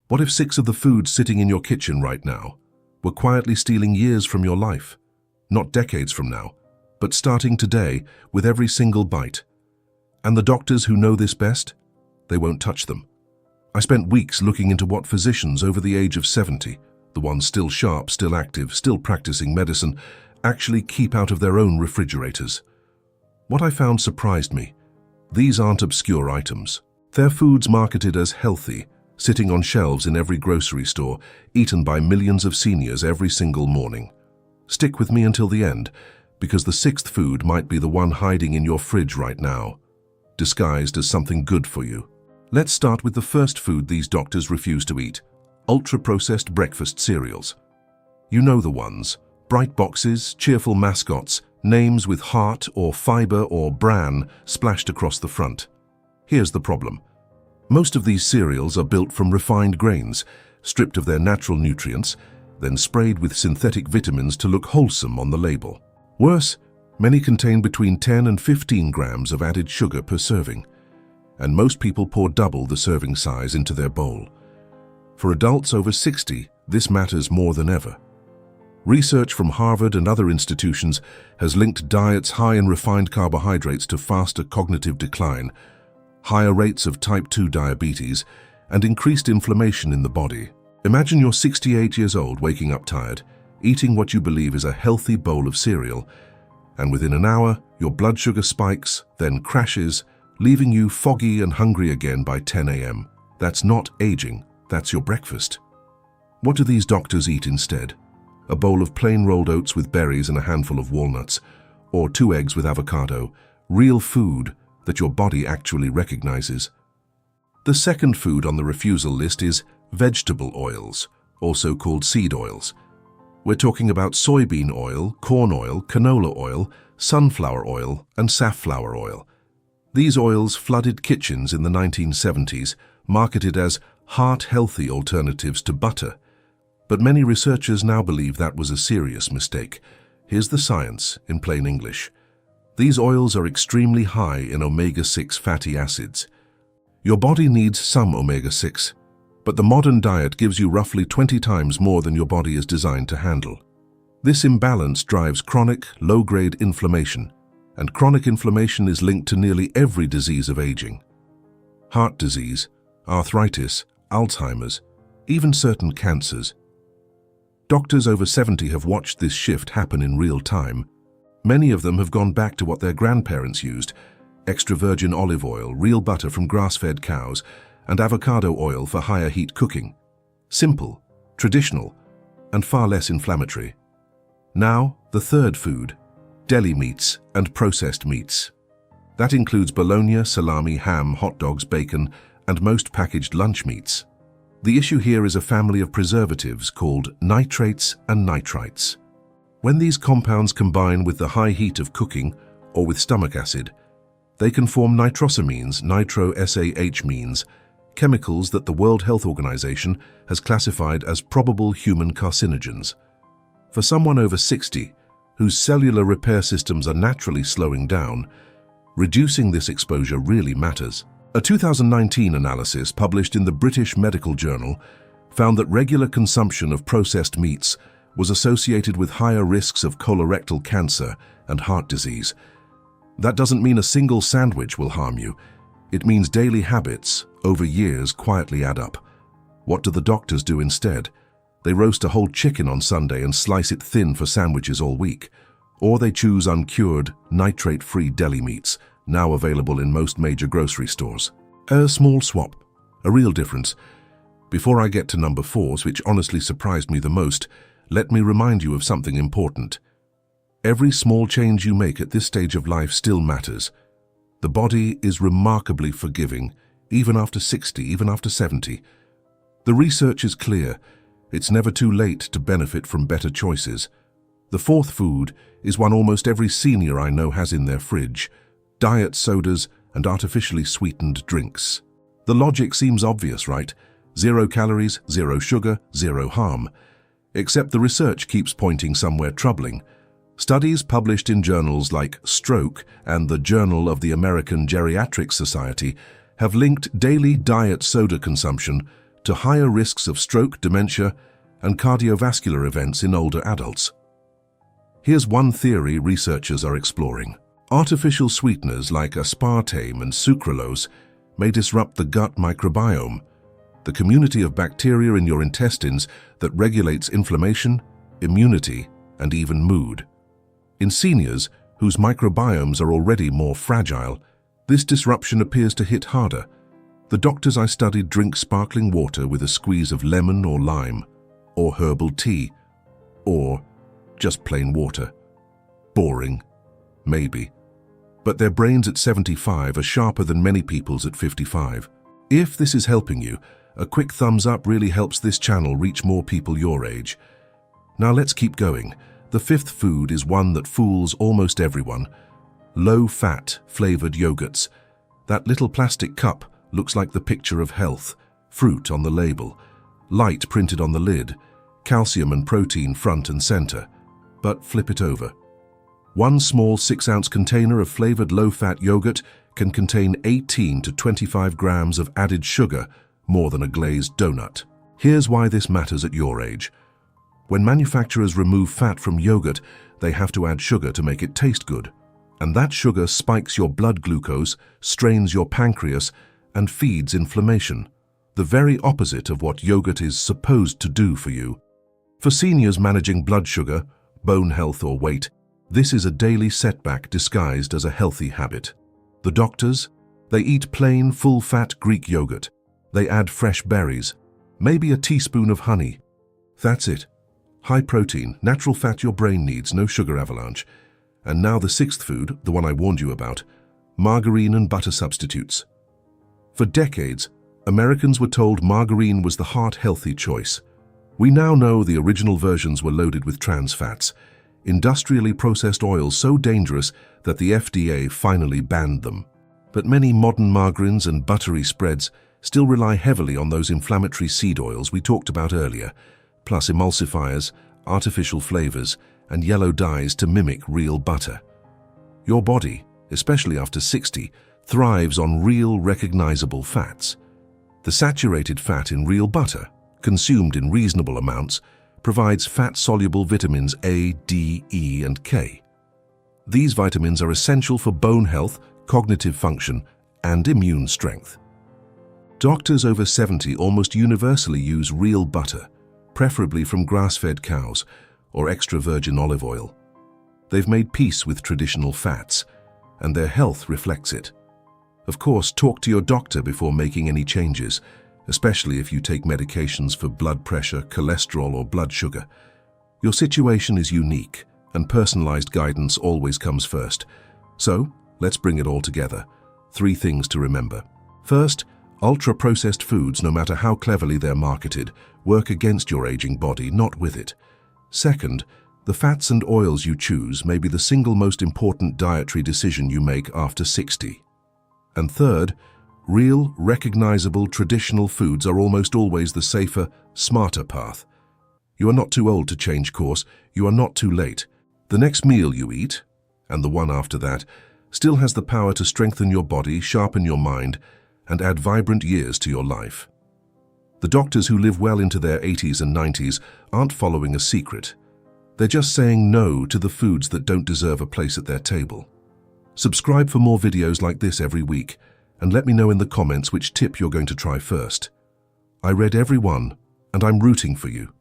What if 6 of the foods sitting in your kitchen right now were quietly stealing years from your life? Not decades from now, but starting today with every single bite. And the doctors who know this best? They won't touch them. I spent weeks looking into what physicians over the age of 70, the ones still sharp, still active, still practicing medicine, actually keep out of their own refrigerators. What I found surprised me. These aren't obscure items. They're foods marketed as healthy, sitting on shelves in every grocery store, eaten by millions of seniors every single morning. Stick with me until the end, because the 6th food might be the one hiding in your fridge right now, disguised as something good for you. Let's start with the first food these doctors refuse to eat: ultra-processed breakfast cereals. You know the ones: bright boxes, cheerful mascots, names with heart or fiber or bran splashed across the front. Here's the problem. Most of these cereals are built from refined grains, stripped of their natural nutrients, then sprayed with synthetic vitamins to look wholesome on the label. Worse, many contain between 10 and 15 grams of added sugar per serving, and most people pour double the serving size into their bowl. For adults over 60, this matters more than ever. Research from Harvard and other institutions has linked diets high in refined carbohydrates to faster cognitive decline, higher rates of type 2 diabetes, and increased inflammation in the body. Imagine you're 68 years old, waking up tired, eating what you believe is a healthy bowl of cereal, and within an hour, your blood sugar spikes, then crashes, leaving you foggy and hungry again by 10 a.m. That's not aging, that's your breakfast. What do these doctors eat instead? A bowl of plain rolled oats with berries and a handful of walnuts, or 2 eggs with avocado, real food that your body actually recognizes. The second food on the refusal list is vegetable oils, also called seed oils. We're talking about soybean oil, corn oil, canola oil, sunflower oil, and safflower oil. These oils flooded kitchens in the 1970s, marketed as heart-healthy alternatives to butter. But many researchers now believe that was a serious mistake. Here's the science in plain English. These oils are extremely high in omega-6 fatty acids. Your body needs some omega-6, but the modern diet gives you roughly 20 times more than your body is designed to handle. This imbalance drives chronic, low-grade inflammation, and chronic inflammation is linked to nearly every disease of aging. Heart disease, arthritis, Alzheimer's, even certain cancers. Doctors over 70 have watched this shift happen in real time. Many of them have gone back to what their grandparents used: extra virgin olive oil, real butter from grass-fed cows, and avocado oil for higher heat cooking. Simple, traditional, and far less inflammatory. Now, the third food: deli meats and processed meats. That includes bologna, salami, ham, hot dogs, bacon, and most packaged lunch meats. The issue here is a family of preservatives called nitrates and nitrites. When these compounds combine with the high heat of cooking or with stomach acid, they can form nitrosamines, nitrosamines, chemicals that the World Health Organization has classified as probable human carcinogens. For someone over 60, whose cellular repair systems are naturally slowing down, reducing this exposure really matters. A 2019 analysis published in the British Medical Journal found that regular consumption of processed meats was associated with higher risks of colorectal cancer and heart disease. That doesn't mean a single sandwich will harm you. It means daily habits, over years, quietly add up. What do the doctors do instead? They roast a whole chicken on Sunday and slice it thin for sandwiches all week. Or they choose uncured, nitrate-free deli meats, now available in most major grocery stores. A small swap, a real difference. Before I get to number 4, which honestly surprised me the most, let me remind you of something important. Every small change you make at this stage of life still matters. The body is remarkably forgiving, even after 60, even after 70. The research is clear. It's never too late to benefit from better choices. The fourth food is one almost every senior I know has in their fridge: diet sodas and artificially sweetened drinks. The logic seems obvious, right? 0 calories, 0 sugar, 0 harm. Except the research keeps pointing somewhere troubling. Studies published in journals like Stroke and the Journal of the American Geriatric Society have linked daily diet soda consumption to higher risks of stroke, dementia, and cardiovascular events in older adults. Here's one theory researchers are exploring. Artificial sweeteners like aspartame and sucralose may disrupt the gut microbiome, the community of bacteria in your intestines that regulates inflammation, immunity, and even mood. In seniors, whose microbiomes are already more fragile, this disruption appears to hit harder. The doctors I studied drink sparkling water with a squeeze of lemon or lime, or herbal tea, or just plain water. Boring, maybe. But their brains at 75 are sharper than many people's at 55. If this is helping you, a quick thumbs up really helps this channel reach more people your age. Now let's keep going. The fifth food is one that fools almost everyone. Low-fat, flavored yogurts. That little plastic cup looks like the picture of health. Fruit on the label, light printed on the lid, calcium and protein front and center. But flip it over. One small 6-ounce container of flavored low-fat yogurt can contain 18 to 25 grams of added sugar, more than a glazed donut. Here's why this matters at your age. When manufacturers remove fat from yogurt, they have to add sugar to make it taste good. And that sugar spikes your blood glucose, strains your pancreas, and feeds inflammation. The very opposite of what yogurt is supposed to do for you. For seniors managing blood sugar, bone health or weight, this is a daily setback disguised as a healthy habit. The doctors, they eat plain, full-fat Greek yogurt. They add fresh berries, maybe a teaspoon of honey. That's it. High protein, natural fat your brain needs, no sugar avalanche. And now the sixth food, the one I warned you about, margarine and butter substitutes. For decades, Americans were told margarine was the heart-healthy choice. We now know the original versions were loaded with trans fats, industrially processed oils so dangerous that the FDA finally banned them. But many modern margarines and buttery spreads still rely heavily on those inflammatory seed oils we talked about earlier, plus emulsifiers, artificial flavors, and yellow dyes to mimic real butter. Your body, especially after 60, thrives on real, recognizable fats. The saturated fat in real butter, consumed in reasonable amounts, provides fat-soluble vitamins A, D, E, and K. These vitamins are essential for bone health, cognitive function, and immune strength. Doctors over 70 almost universally use real butter, preferably from grass-fed cows or extra virgin olive oil. They've made peace with traditional fats, and their health reflects it. Of course, talk to your doctor before making any changes, especially if you take medications for blood pressure, cholesterol, or blood sugar. Your situation is unique, and personalized guidance always comes first. So, let's bring it all together. 3 things to remember. First, ultra-processed foods, no matter how cleverly they're marketed, work against your aging body, not with it. Second, the fats and oils you choose may be the single most important dietary decision you make after 60. And third, real, recognizable, traditional foods are almost always the safer, smarter path. You are not too old to change course, you are not too late. The next meal you eat, and the one after that, still has the power to strengthen your body, sharpen your mind, and add vibrant years to your life. The doctors who live well into their 80s and 90s aren't following a secret. They're just saying no to the foods that don't deserve a place at their table. Subscribe for more videos like this every week, and let me know in the comments which tip you're going to try first. I read every one, and I'm rooting for you.